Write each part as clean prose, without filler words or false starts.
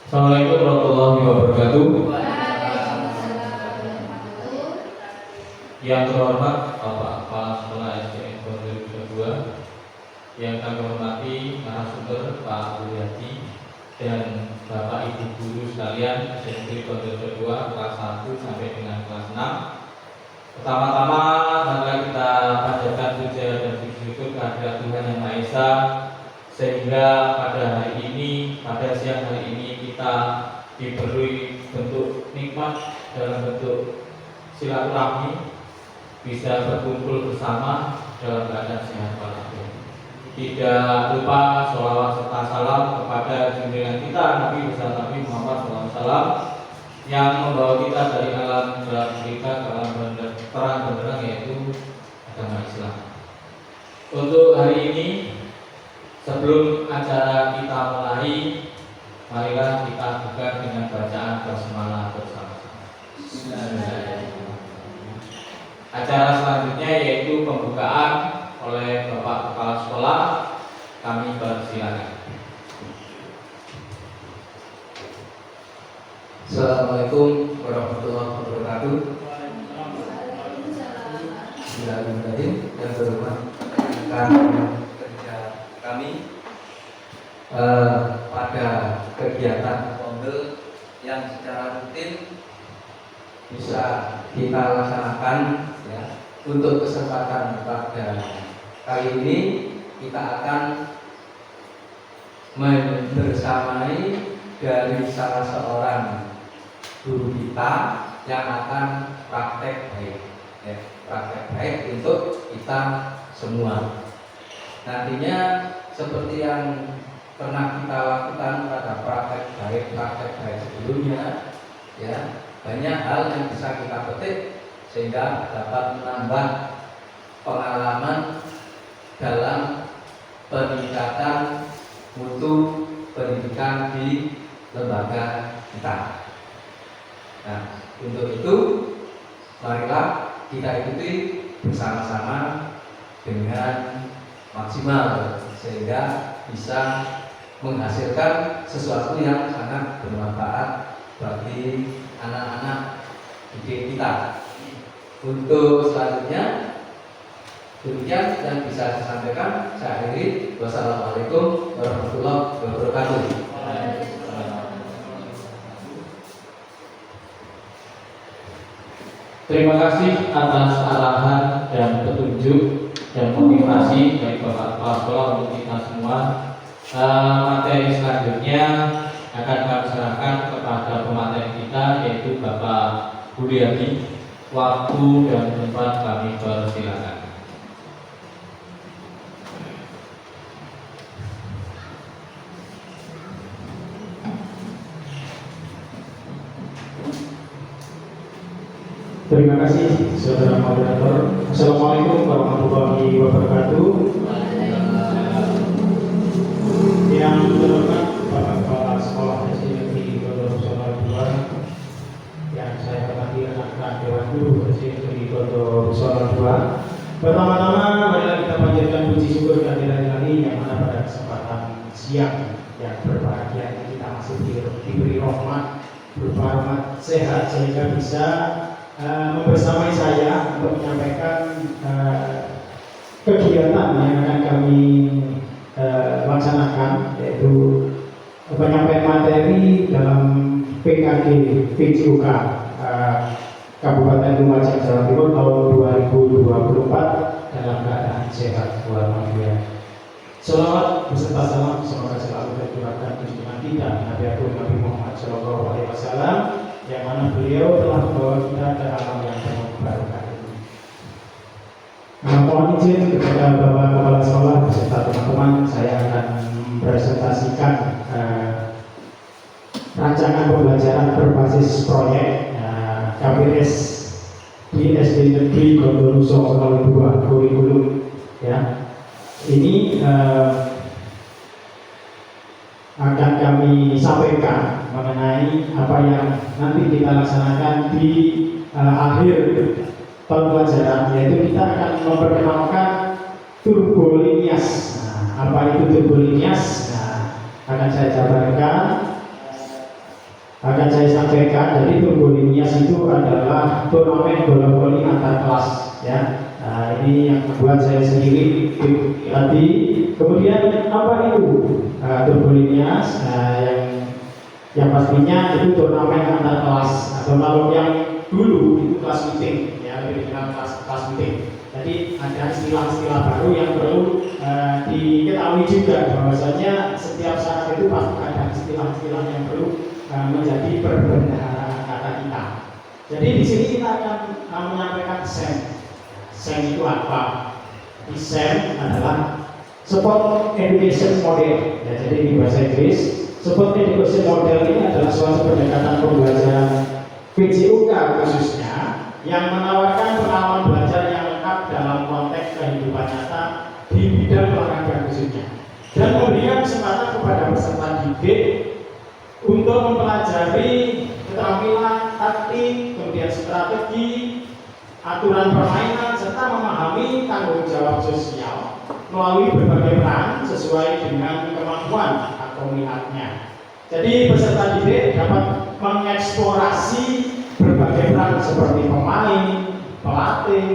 Assalamualaikum warahmatullahi wabarakatuh. Yang terhormat Bapak Kepala Sekolah SDN 2002, yang kami hormati narasumber Pak Buryati dan Bapak Ibu guru sekalian SMP 2002 kelas 1 sampai dengan kelas 6. Pertama-tama marilah kita panjatkan puja dan puji syukur kehadirat Tuhan Yang Maha Esa, sehingga pada hari ini, pada siang hari ini kita diberi bentuk nikmat dalam bentuk silaturahmi, bisa berkumpul bersama dalam keadaan sehat walafiat. Tidak lupa sholawat serta salam kepada junjungan kita Nabi besar Nabi Muhammad SAW yang membawa kita dari alam gelap gulita ke alam terang benderang, yaitu agama Islam. Untuk hari ini, sebelum acara kita mulai, marilah kita buka dengan bacaan basmalah bersama-sama. Acara selanjutnya yaitu pembukaan oleh Bapak Kepala Sekolah. Kami persilakan. Assalamualaikum warahmatullahi wabarakatuh. Bismillahirrahmanirrahim. Yang berhormat kerja kami pada kegiatan pondel yang secara rutin bisa kita laksanakan ya. Untuk kesempatan pada kali ini kita akan membersamai dari salah seorang guru kita yang akan praktek baik ya, praktek baik untuk kita semua. Nantinya seperti yang pernah kita lakukan pada praktek baik sebelumnya ya, banyak hal yang bisa kita petik sehingga dapat menambah pengalaman dalam peningkatan mutu pendidikan di lembaga kita. Nah, untuk itu marilah kita ikuti bersama-sama dengan maksimal sehingga bisa menghasilkan sesuatu yang sangat bermanfaat bagi anak-anak didik kita. Untuk selanjutnya demikian yang bisa saya sampaikan. Saya akhiri. Wassalamualaikum warahmatullahi wabarakatuh. Terima kasih atas arahan dan petunjuk dan motivasi dari Bapak Kepala Sekolah untuk kita semua. Materi selanjutnya akan kami serahkan kepada pemateri kita, yaitu Bapak Buryati. Waktu dan tempat kami persilakan. Terima kasih saudara moderator. Assalamualaikum warahmatullahi wabarakatuh. Yang terhormat Bapak Kepala Sekolah SMP 2002, yang saya hormati rekan-rekan Dewan Guru SMP 2002. Pertama-tama marilah kita panjatkan puji syukur kehadirat Ilahi yang mana pada kesempatan siang yang berbahagia ini kita masih diberi rahmat berupa rahmat sehat sehingga bisa membersamai saya untuk menyampaikan kegiatan yang akan kami laksanakan, yaitu penyampaian materi dalam PKG PJUK Kabupaten Lumajang Jawa Timur tahun 2024 dalam keadaan sehat walafiat. Shalawat beserta salam semoga selalu tercurahkan junjungan kita Nabi Agung Nabi Muhammad SAW, yang mana beliau telah membawa kita ke alam yang penuh barokah ini. Mohon izin kepada Bapak Kepala Sekolah beserta teman-teman, saya akan mempresentasikan rancangan pembelajaran berbasis proyek KPS di SD Negeri Gondoruso 02 kurikulum ya. Ini akan kami sampaikan mengenai apa yang nanti kita laksanakan di akhir tahun pelajaran, yaitu kita akan memperkenalkan turbolinias. Apa itu turbolinias? Akan saya jabarkan akan saya sampaikan. Jadi Turbolinias itu adalah turnamen bola voli antar kelas ya. Nah, ini yang membuat saya sendiri hati. Kemudian apa itu Turbolinias? Yang pastinya itu turnamen antar kelas, atau kalau yang dulu itu kelas meeting ya, lebih dikenal kelas meeting. Jadi ada istilah-istilah baru yang perlu diketahui juga, bahwasanya setiap saat itu pasti ada istilah-istilah yang perlu menjadi perbendaharaan kata kita. Jadi di sini kita akan menyampaikan SEM. SEM itu apa? Di SEM adalah Sport Education Model. Ya, jadi di bahasa Inggris, Sport Education Model ini adalah suatu pendekatan pembelajaran PJUK khususnya yang menawarkan pengalaman belajar yang lengkap dalam konteks kehidupan nyata di bidang olahraga khususnya, dan memberikan kesempatan kepada peserta didik untuk mempelajari keterampilan taktik, kemudian strategi, aturan permainan, serta memahami tanggung jawab sosial melalui berbagai peran sesuai dengan kemampuan atau minatnya. Jadi peserta didik dapat mengeksplorasi berbagai peran seperti pemain, pelatih,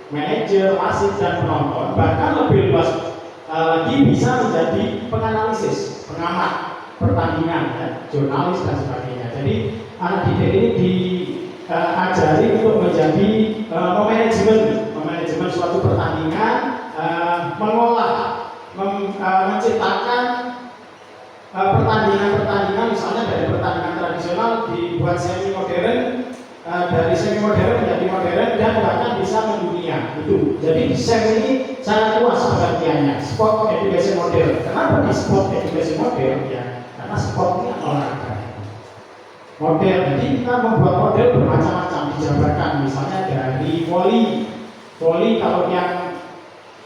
manajer, wasit, dan penonton. Bahkan lebih luas lagi bisa menjadi penganalisis, pengamat pertandingan, ya, jurnalis dan sebagainya. Jadi anak didik ini diajari untuk menjadi memanajemen suatu pertandingan, mengolah, menciptakan pertandingan, misalnya dari pertandingan tradisional dibuat semi modern, dari semi modern menjadi modern, dan bahkan bisa mendunia. Itu. Jadi di SEM ini sangat luas pengertiannya. Sport Education Model. Kenapa di Sport Education Model? Ya, karena sport ini olahraga. Model. Jadi kita membuat model bermacam-macam, dijabarkan. Misalnya dari voli kalau yang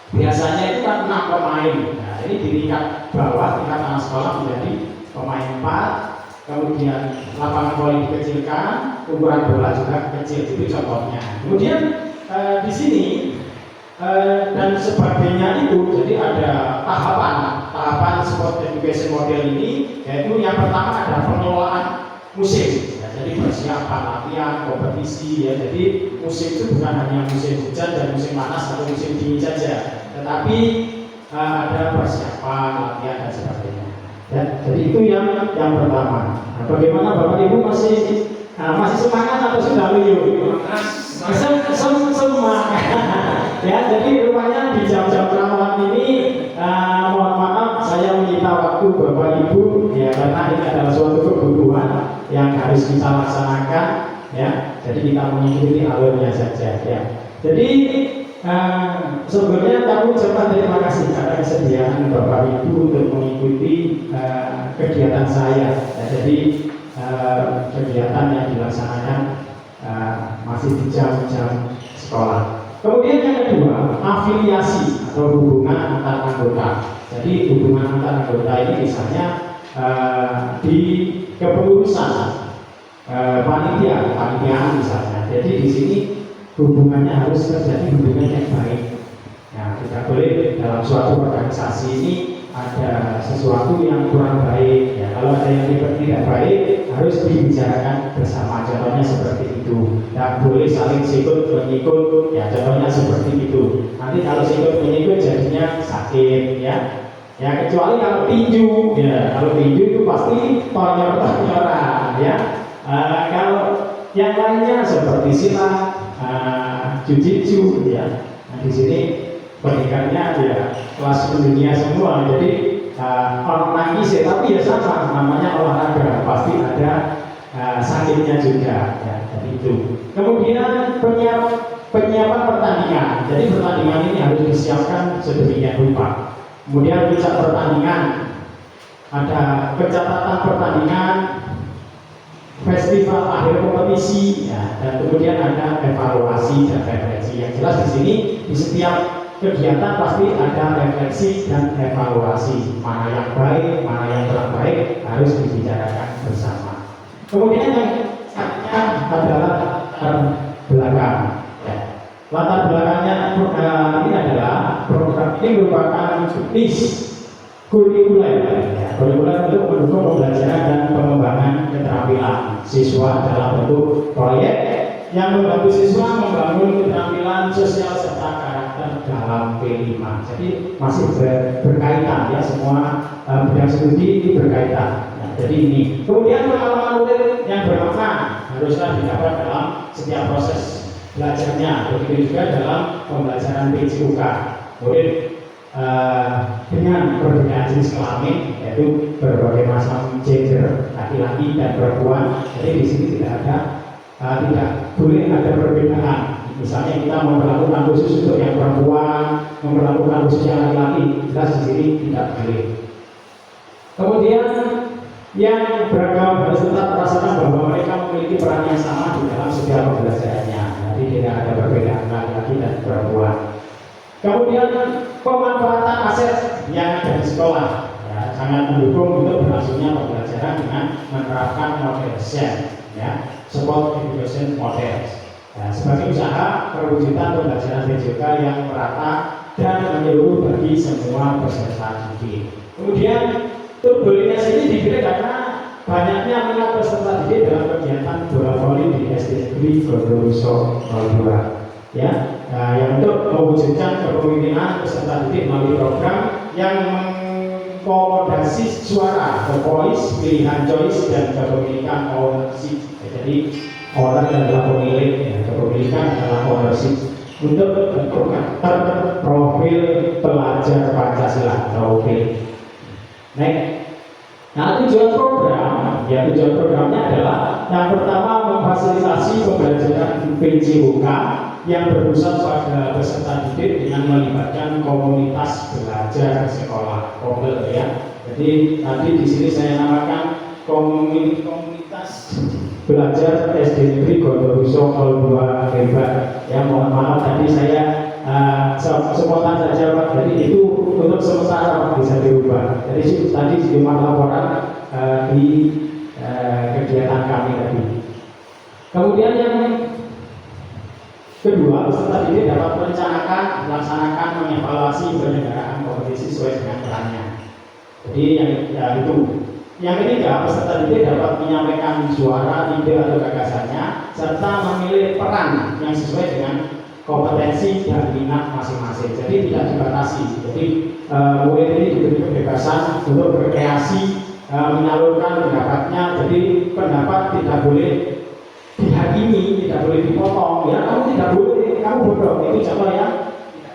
biasanya itu kan 6 pemain. Nah, ini di tingkat bawah, tingkat anak sekolah menjadi pemain 4. Kemudian lapangan voli dikecilkan, ukuran bola juga kecil, itu contohnya. Kemudian di sini dan sebagainya itu, jadi ada tahapan sport education model ini, yaitu yang pertama ada pengelolaan musim. Ya, jadi persiapan latihan, kompetisi, ya. Jadi musim itu bukan hanya musim hujan dan musim panas atau musim dingin saja, tetapi ada persiapan, latihan dan sebagainya. Ya, jadi itu yang pertama. Nah, bagaimana Bapak Ibu masih semangat atau sudah loyo? Semangat. Ya, jadi rupanya di jam-jam rawan ini mohon maaf saya menyita waktu Bapak Ibu ya, karena ini adalah suatu kebutuhan yang harus kita laksanakan ya. Jadi kita mengikuti alurnya saja ya. Jadi sebelumnya kami ucapkan terima kasih atas kesediaan Bapak Ibu untuk mengikuti kegiatan saya. Ya, jadi kegiatan yang dilaksanakan masih di jam-jam sekolah. Kemudian yang kedua, afiliasi atau hubungan antar anggota. Jadi hubungan antar anggota ini misalnya di kepengurusan panitiaan misalnya. Jadi di sini hubungannya harus terjadi hubungan yang baik. Nah, tidak boleh dalam suatu organisasi ini ada sesuatu yang kurang baik. Ya, kalau ada yang tidak baik harus dibicarakan bersama. Contohnya seperti itu. Tidak boleh saling sikut menyikut. Ya, contohnya seperti itu. Nanti kalau sikut menyikut jadinya sakit. Ya, kecuali kalau tinju. Ya, kalau tinju itu pasti tonyor-tonyoran. Ya, kalau yang lainnya seperti silat, jiu-jitsu, ya. Nah, di sini pendidikannya ya kelas dunia semua. Jadi orang nangis ya, tapi ya sama, namanya olahraga, pasti ada sakitnya juga. Ya, jadi itu. Kemudian penyiapan pertandingan. Jadi pertandingan ini harus disiapkan sedemikian rupa. Kemudian puncak pertandingan, ada pencatatan pertandingan, festival akhir kompetisi, ya, dan kemudian ada evaluasi dan refleksi. Yang jelas di sini di setiap kegiatan pasti ada refleksi dan evaluasi. Mana yang baik, mana yang kurang baik harus dibicarakan bersama. Kemudian yang selanjutnya adalah latar belakang. Ya. Latar belakangnya ini adalah program ini merupakan kurikuler, ya, kurikuler untuk mendukung pembelajaran dan pengembangan keterampilan. siswa dalam bentuk proyek yang membantu siswa membangun keterampilan sosial serta karakter dalam P5. Jadi masih berkaitan ya, semua bidang studi ini berkaitan. Nah, jadi ini. Kemudian pengalaman murid yang bermakna haruslah didapat dalam setiap proses belajarnya. Begitu juga dalam pembelajaran PJUK. Murid dengan perbedaan jenis kelamin, yaitu berbagai macam gender, laki-laki dan perempuan. Jadi di sini tidak boleh ada perbedaan. Misalnya kita memperlakukan khusus untuk yang perempuan, memperlakukan khusus yang laki-laki, jelas di sini tidak boleh. Kemudian yang beragama harus tetap merasakan bahwa mereka memiliki peran yang sama di dalam setiap pembelajarannya. Jadi tidak ada perbedaan laki-laki dan perempuan. Kemudian pemanfaatan aset yang ada di sekolah ya, sangat mendukung untuk berlangsungnya pembelajaran dengan menerapkan model SEM, ya, support education model. Ya, sebagai usaha perwujudan pembelajaran PJK yang merata dan menyeluruh bagi semua peserta didik. Kemudian turbulensi ini dipilih karena banyaknya minat peserta didik dalam kegiatan bola voli di SD Negeri Gondoruso 02. Ya, yang untuk mewujudkan kepemimpinan peserta didik melalui program yang mengkomodasi suara atau voice, pilihan choice dan kepemilikan ownership. Ya, jadi owner adalah pemilik, ya, kepemilikan adalah ownership untuk karakter profil pelajar Pancasila atau PIL. Nah, tujuan program, ya tujuan programnya adalah yang pertama memfasilitasi pembelajaran PJUK yang berpusat pada peserta didik dengan melibatkan komunitas belajar sekolah (KOBEL) ya. Jadi tadi di sini saya namakan komunitas belajar SD Negeri Gondoruso 02 hebat. Ya, mohon maaf tadi saya spontan saja Pak. Jadi itu untuk sementara bisa diubah. Jadi tadi cuma laporan di kegiatan kami tadi. Kemudian yang kedua, peserta didik dapat merencanakan, melaksanakan, mengevaluasi penyelenggaraan kompetisi sesuai dengan perannya. Jadi yang itu. Yang ketiga, peserta didik dapat menyampaikan suara, ide atau gagasannya, serta memilih peran yang sesuai dengan kompetensi dan minat masing-masing. Jadi tidak dibatasi. Jadi murid ini diberi kebebasan untuk berkreasi, menyalurkan pendapatnya. Jadi pendapat tidak boleh dihakimi, tidak boleh dipotong. Ya, kamu tidak boleh, kamu bodoh. Itu contoh ya.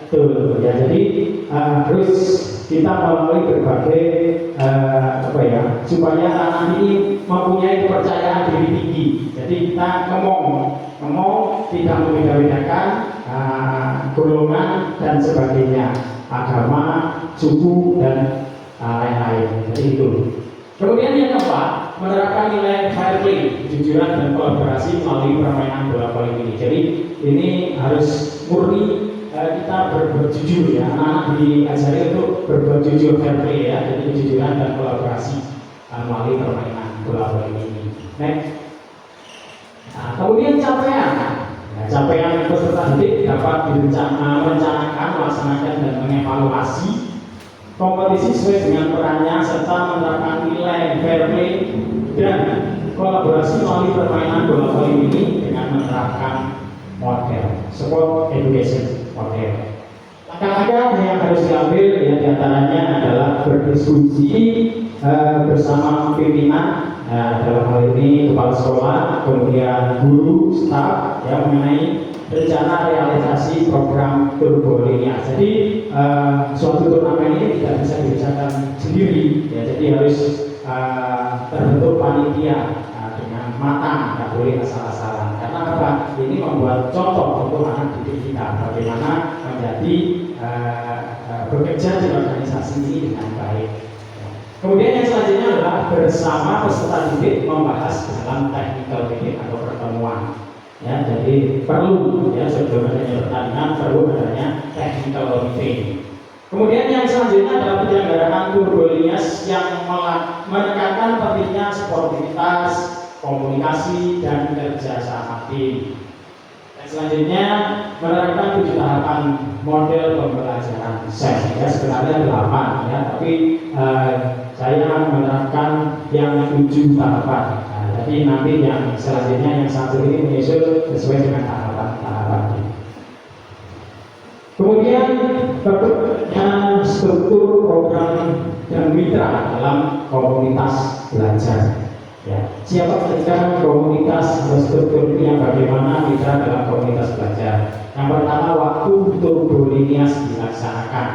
Betul. Ya, jadi harus kita melalui berbagai supaya anak ini mempunyai kepercayaan diri tinggi. Jadi kita ngomong tidak membeda-bedakan golongan dan sebagainya, agama, suku dan lain-lain. Jadi itu. Kemudian yang keempat, menerapkan nilai fair play, kejujuran dan kolaborasi melalui permainan bola voli ini. Jadi ini harus murni kita berbuat jujur ya, anak-anak diajari untuk berbuat jujur, fair play ya, jadi kejujuran dan kolaborasi melalui permainan bola voli ini. Next. Nah, kemudian capaian. Nah, capaian peserta didik dapat merencanakan, melaksanakan dan mengevaluasi kompetisi sesuai dengan perannya serta menerapkan nilai fair play dan kolaborasi melalui permainan bola voli ini dengan menerapkan model support education model. Langkah-langkah yang harus diambil ya, diantaranya adalah berdiskusi bersama pimpinan, dalam hal ini kepala sekolah, kemudian guru, staf ya, mengenai rencana realisasi program turbolinier. Jadi suatu turnamen ini tidak bisa dikerjakan sendiri ya, jadi harus terbentuk panitia dengan matang, tidak boleh asal-asalan. Karena apa? Ini membuat contoh untuk anak didik kita bagaimana menjadi bekerja di organisasi ini dengan baik. Kemudian yang selanjutnya adalah bersama peserta didik membahas dalam technical meeting atau pertemuan. Ya, jadi perlu ya, sebelum adanya pertandingan perlu adanya technical meeting. Kemudian yang selanjutnya adalah penyelenggaraan turbolinier yang menekankan pentingnya sportivitas, komunikasi dan kerja sama tim. Dan selanjutnya menerapkan 7 tahapan model pembelajaran SEM. Ya, sebenarnya 8 ya, tapi saya menerapkan yang 7 tahapan. Nah, Jadi nanti yang selanjutnya yang satu ini menyusul sesuai dengan tahapan-tahapan. Kemudian berikutnya struktur program dan mitra dalam komunitas belajar. Ya, siapa saja komunitas atau struktur ini yang bagaimana mitra dalam komunitas belajar. Yang pertama, waktu turbolinias dilaksanakan.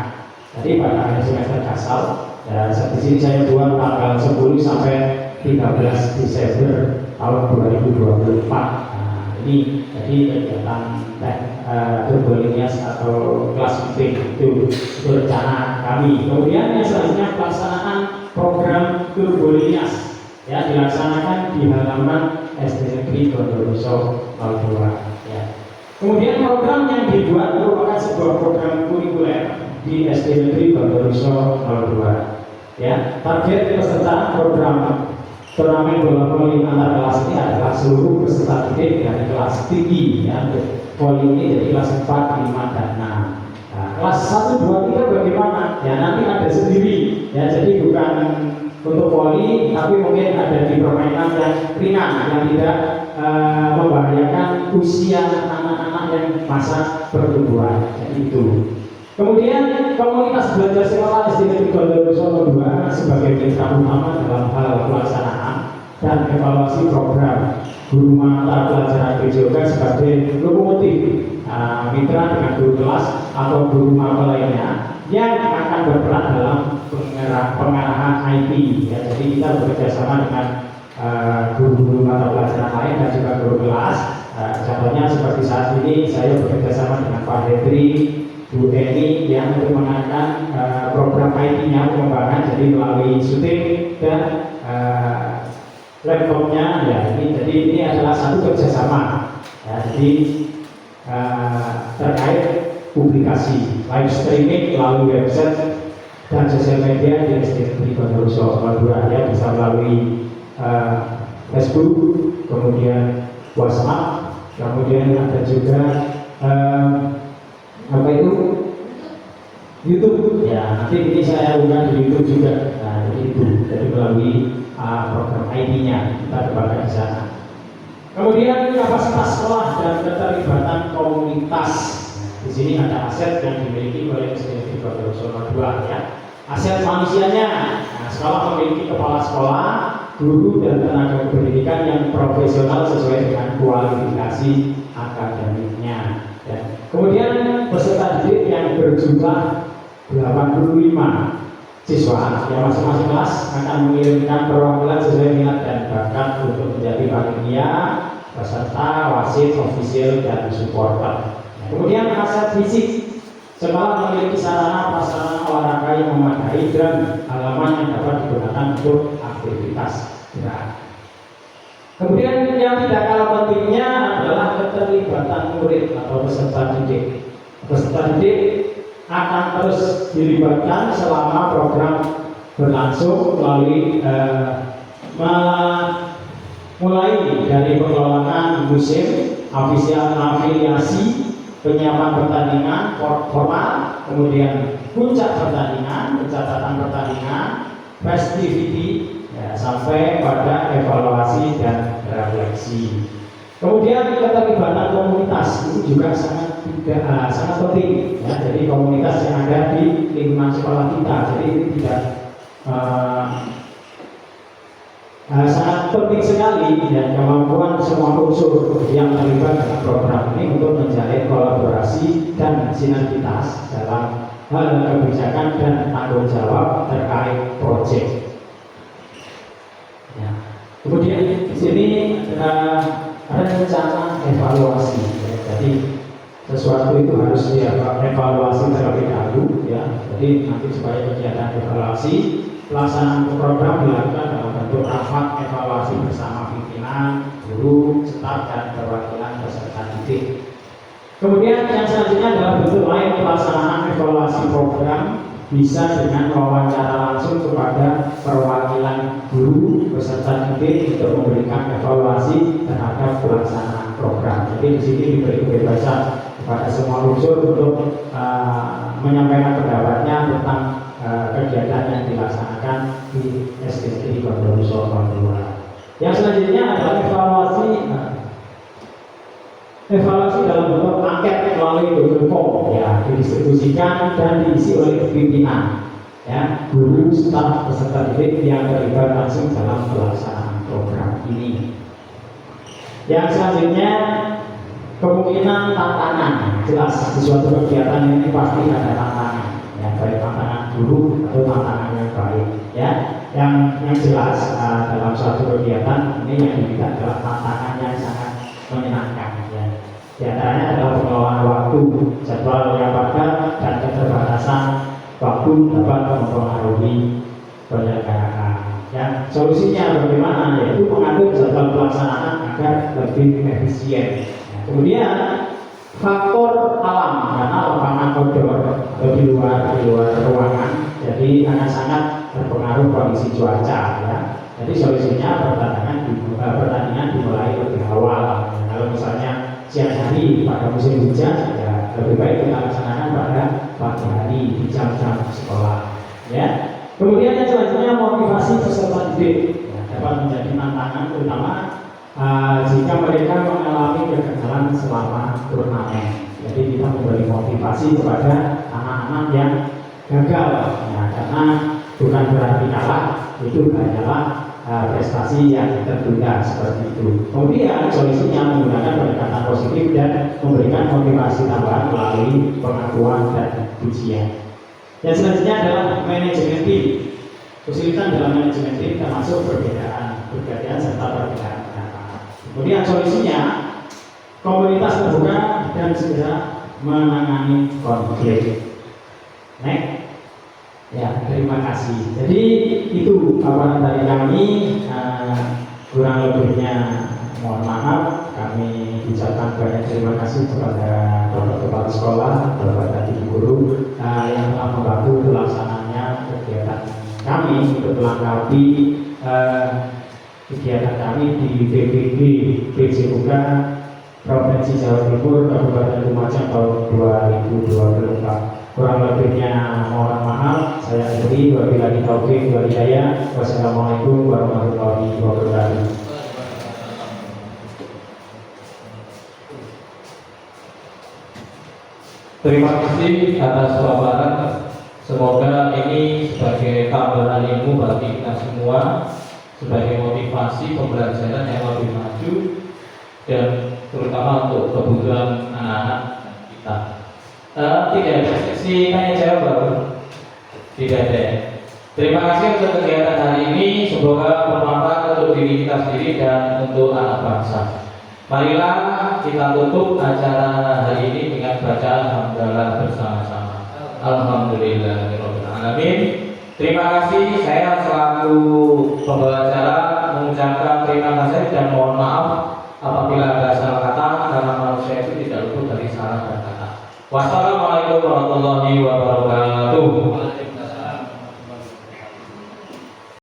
Jadi pada akhir semester Kasal, ya, di sini saya buat tanggal 10 sampai 13 Desember tahun 2024. Nah, ini jadi kegiatan turbolinias atau kelas meeting itu rencana kami. Kemudian yang selanjutnya pelaksanaan program turbolinias, ya, dilaksanakan di halaman SD Negeri Gondoruso 02. Ya. Kemudian program yang dibuat merupakan sebuah program kurikuler di SD Negeri Gondoruso 02. Ya, target peserta program turnamen bola voli antar kelas ini adalah seluruh peserta didik dari kelas tinggi, ya, voli ini jadi kelas 4, 5, dan 6. Nah, kelas 1, 2, 3 bagaimana? Ya, nanti ada sendiri, ya, jadi bukan untuk voli, tapi mungkin ada di permainan yang ringan, yang tidak membahayakan usia anak-anak yang masa pertumbuhan. Jadi itu. Kemudian komunitas belajar sekolah SD Negeri Gondoruso 02 sebagai mitra utama dalam hal pelaksanaan dan evaluasi program guru mata pelajaran PJOK sebagai lokomotif mitra dengan guru kelas atau guru mata lainnya yang akan berperan dalam pengarahan IT. Ya, jadi kita bekerja sama dengan guru-guru mata pelajaran lain dan juga guru kelas. Contohnya seperti saat ini saya bekerja sama dengan Pak Hendri, Bu Eni yang untuk mengangkat program IT-nya pengembangan, jadi melalui syuting dan laptopnya, ya, ini adalah satu kerjasama, ya, jadi terkait publikasi live streaming melalui website dan sosial media di SD Negeri Gondoruso 02, ya, bisa melalui Facebook, kemudian WhatsApp, kemudian ada juga apa itu YouTube, ya, nanti ini saya unggah di YouTube juga. Nah, jadi itu jadi melalui program IT-nya kita kembangkan di sana. Kemudian kapasitas sekolah dan keterlibatan komunitas. Di sini ada aset yang dimiliki oleh SD Negeri Gondoruso 02, ya. Aset manusianya, nah, sekolah memiliki kepala sekolah, guru dan tenaga pendidikan yang profesional sesuai dengan kualifikasi akademiknya. Ya. Kemudian peserta didik yang berjumlah 85 siswa, yang masing-masing kelas akan mengirimkan perwakilan sesuai minat dan bakat untuk menjadi panitia, peserta, wasit, ofisial, dan supporter. Kemudian aset fisik, sekolah memiliki sarana prasarana olahraga yang memadai dan halaman yang dapat digunakan untuk aktivitas gerak. Kemudian yang tidak kalah pentingnya adalah keterlibatan murid atau peserta didik. Peserta didik akan terus dilibatkan selama program berlangsung melalui mulai dari pengelolaan musim, afiliasi, penyiapan pertandingan formal, kemudian puncak pertandingan, pencatatan pertandingan, festivity, ya, sampai pada evaluasi dan refleksi. Kemudian keterlibatan komunitas itu juga sangat penting, ya. Jadi komunitas yang ada di lingkungan sekolah kita, jadi ini tidak sangat penting sekali, ya, kemampuan semua unsur yang terlibat dalam program ini untuk menjalin kolaborasi dan sinergitas dalam hal kebijakan dan tanggung jawab terkait proyek. Ya. Kemudian di sini ada rencana evaluasi, ya. Jadi sesuatu itu harus dievaluasi terlebih dahulu, ya. Jadi nanti supaya kegiatan evaluasi pelaksanaan program dilakukan dalam bentuk rapat evaluasi bersama pimpinan, guru, staf, dan perwakilan peserta didik. Kemudian yang selanjutnya adalah bentuk lain pelaksanaan evaluasi program bisa dengan wawancara langsung kepada perwakilan guru peserta didik untuk memberikan evaluasi terhadap pelaksanaan program. Jadi di sini diberi kebebasan kepada semua unsur untuk menyampaikan pendapatnya tentang kegiatan yang dilaksanakan di SD Negeri Gondoruso 02. Yang selanjutnya adalah evaluasi dalam bentuk angket melalui Google Form, ya, didistribusikan dan diisi oleh pimpinan, ya, guru, staf, peserta didik yang terlibat langsung dalam pelaksanaan program ini. Yang selanjutnya kemungkinan tantangan, jelas di suatu kegiatan ini pasti ada tantangan, ya, baik tantangan buruk atau tantangan yang baik, ya. Yang jelas dalam suatu kegiatan ini yang dilihat adalah tantangan yang sangat menyenangkan, ya. Di antaranya adalah pengelolaan waktu, jadwal yang padat dan keterbatasan waktu dapat mempengaruhi penyelenggaraan. Ya, solusinya bagaimana? Yaitu mengatur jadwal pelaksanaan agar lebih efisien. Ya, kemudian faktor alam, karena lapangan outdoor atau di luar ruangan, jadi akan sangat terpengaruh kondisi cuaca, ya. Jadi solusinya pertandingan dimulai lebih awal. Ya, kalau misalnya siang hari pada musim hujan, ya lebih baik kita laksanakan pada pagi hari di jam-jam sekolah, ya. Kemudian yang selanjutnya motivasi peserta didik, ya, dapat menjadi tantangan terutama jika mereka mengalami kegagalan selama turnamen. Jadi kita memberi motivasi kepada anak-anak yang gagal, ya, karena bukan berarti kalah, itu hanyalah prestasi yang tertunda seperti itu. Kemudian solusinya menggunakan pendekatan positif dan memberikan motivasi tambahan melalui pengakuan dan pujian. Yang selanjutnya adalah manajemen tim. Kesulitan dalam manajemen tim termasuk perbedaan serta perbedaan pendapat. Kemudian solusinya komunitas terbuka dan segera menangani konflik. Next. Ya, terima kasih. Jadi itu paparan dari kami, kurang lebihnya mohon maaf. Kami ucapkan banyak terima kasih kepada Bapak Kepala Sekolah, Bapak dan Ibu Guru yang telah membantu pelaksanaannya kegiatan kami untuk melengkapi kegiatan kami di BPD PJUK Provinsi Jawa Timur Kabupaten Lumajang tahun 2024. Kurang lebihnya mohon maaf. Saya akhiri, wabillahi taufiq wal hidayah. Wassalamualaikum warahmatullahi wabarakatuh. Terima kasih atas paparan. Semoga ini sebagai tambahan ilmu bagi kita semua, sebagai motivasi pembelajaran yang lebih maju dan terutama untuk kebutuhan anak-anak kita. Tidak ada sesi tanya jawab baru. Tidak ada. Terima kasih untuk kegiatan hari ini. Semoga bermanfaat untuk diri kita sendiri dan untuk anak bangsa. Marilah kita tutup acara hari ini dengan bacaan hamdalah bersama-sama. Alhamdulillahirabbil alamin. Terima kasih. Saya selaku pembawa acara mengucapkan terima kasih dan mohon maaf apabila ada salah kata, karena manusia itu tidak luput dari salah dan kata. Wassalamualaikum warahmatullahi wabarakatuh.